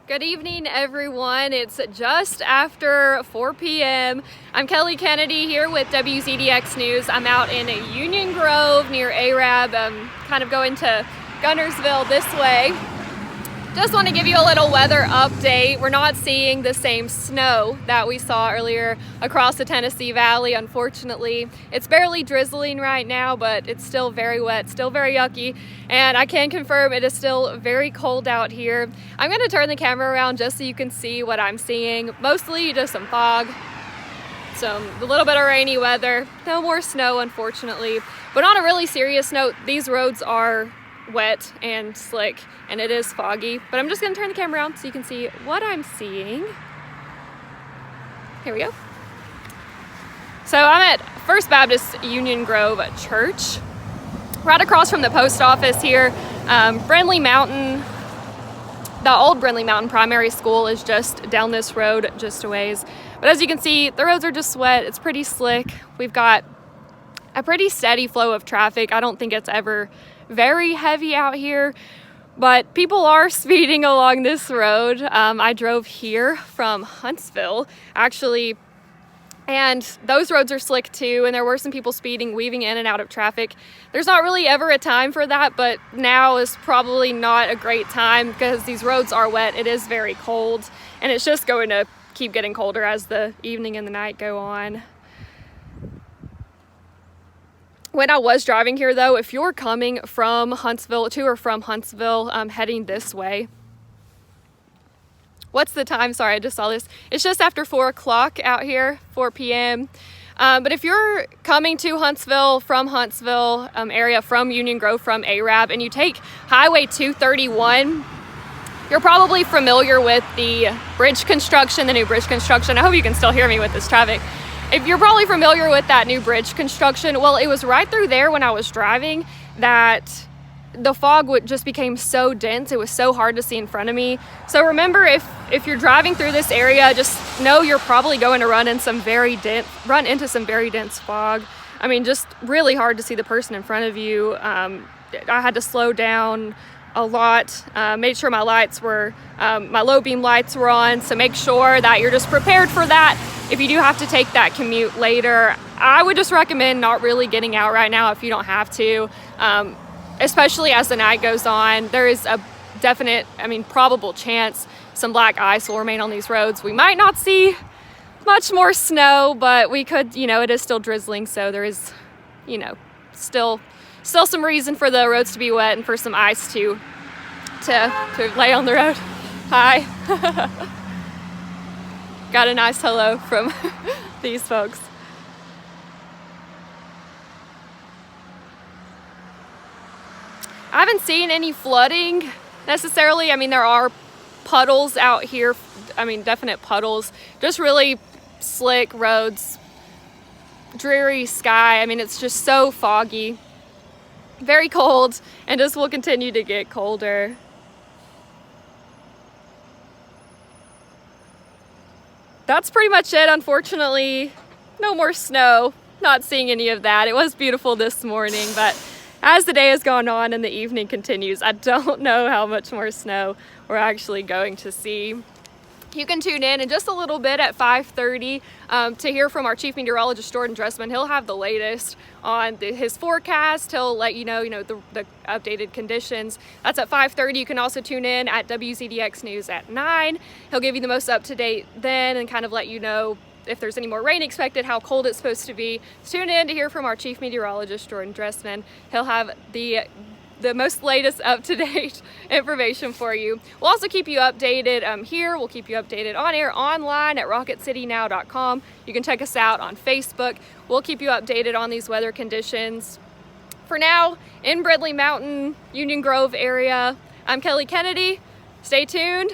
Good evening, everyone. It's just after 4 p.m. I'm Kelly Kennedy here with WZDX News. I'm out in Union Grove near Arab, kind of going to Guntersville this way. Just want to give you a little weather update. We're not seeing the same snow that we saw earlier across the Tennessee Valley, unfortunately. It's barely drizzling right now, but it's still very wet, still very yucky, and I can confirm it is still very cold out here. I'm going to turn the camera around just so you can see what I'm seeing. Mostly just some fog, a little bit of rainy weather, no more snow, unfortunately. But on a really serious note, these roads are wet and slick, and it is foggy, but I'm just going to turn the camera around so you can see what I'm seeing. Here we go. So I'm at First Baptist Union Grove Church, right across from the post office here. Brindley Mountain, the old Brindley Mountain Primary School is just down this road just a ways. But as you can see, the roads are just wet. It's pretty slick. We've got a pretty steady flow of traffic. I don't think it's ever very heavy out here, but people are speeding along this road. I drove here from Huntsville, actually, and those roads are slick too, and there were some people speeding, weaving in and out of traffic. There's not really ever a time for that, but now is probably not a great time because these roads are wet. It is very cold, and it's just going to keep getting colder as the evening and the night go on. When I was driving here though, if you're coming from Huntsville to or from Huntsville, heading this way, what's the time? Sorry, I just saw this. It's just after 4 o'clock out here, 4 p.m. But if you're coming to Huntsville from Huntsville area, from Union Grove, from Arab, and you take Highway 231, you're probably familiar with the bridge construction, the new bridge construction. I hope you can still hear me with this traffic. If you're probably familiar with that new bridge construction, well, it was right through there when I was driving that the fog just became so dense. It was so hard to see in front of me. So remember, if you're driving through this area, just know you're probably going to run into some very dense fog. I mean, just really hard to see the person in front of you. I had to slow down a lot, made sure my lights were, my low beam lights were on, so make sure that you're just prepared for that. If you do have to take that commute later, I would just recommend not really getting out right now if you don't have to, especially as the night goes on. There is a definite, probable chance some black ice will remain on these roads. We might not see much more snow, but we could, it is still drizzling, so there is, still some reason for the roads to be wet and for some ice to lay on the road. Hi. Got a nice hello from these folks. I haven't seen any flooding necessarily. There are puddles out here. Definite puddles. Just really slick roads, dreary sky. It's just so foggy. Very cold, and just will continue to get colder. That's pretty much it, unfortunately. No more snow. Not seeing any of that. It was beautiful this morning, but as the day has gone on and the evening continues, I don't know how much more snow we're actually going to see. You can tune in just a little bit at 5:30 to hear from our Chief Meteorologist, Jordan Dressman. He'll have the latest on his forecast. He'll let you know, the updated conditions. That's at 5:30. You can also tune in at WZDX News at 9. He'll give you the most up-to-date then and kind of let you know if there's any more rain expected, how cold it's supposed to be. Tune in to hear from our Chief Meteorologist, Jordan Dressman. He'll have the most latest up-to-date information for you. We'll also keep you updated here. We'll keep you updated on air, online at rocketcitynow.com. You can check us out on Facebook. We'll keep you updated on these weather conditions. For now, in Brindley Mountain, Union Grove area, I'm Kelly Kennedy. Stay tuned.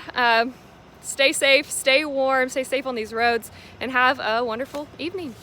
Stay safe, stay warm, stay safe on these roads, and have a wonderful evening.